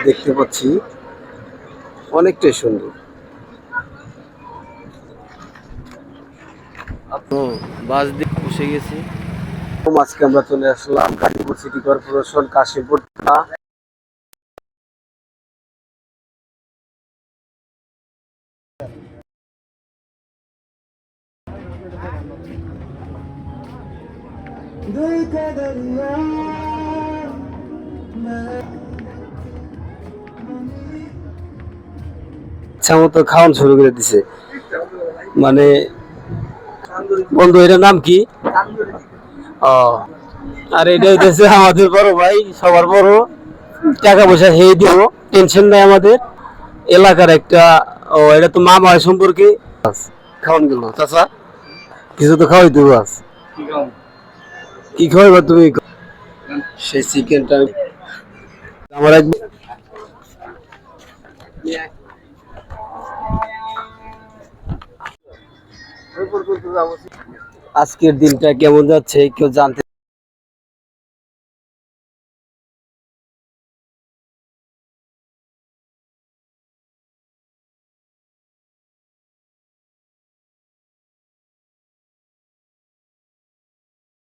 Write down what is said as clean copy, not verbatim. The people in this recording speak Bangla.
দেখতে পাচ্ছি, অনেকটাই সুন্দর। বাস দিয়ে বসে গেছি। আজকে আমরা চলে আসলাম গাজীপুর সিটি কর্পোরেশন কাশীপুর থানা। ইচ্ছা মতো খাওয়ান শুরু করে দিছে। মানে বন্ধু, এটার নাম কি? ও, আর এটা হইতেছে আমাদের বড় ভাই, সবার বড়। টাকা পয়সা খেয়ে দিব, টেনশন নাই আমাদের। এলাকার একটা, ও এটা তো মামা হয় সম্পর্কে। খাওয়ান গেল চাচা, কিছু তো খাওয়াই দেবো আজ। কি খাওয়াইবা তুমি? সেই চিকেনটা আমার আজকের দিনটা কেমন যাচ্ছে কেউ জানতে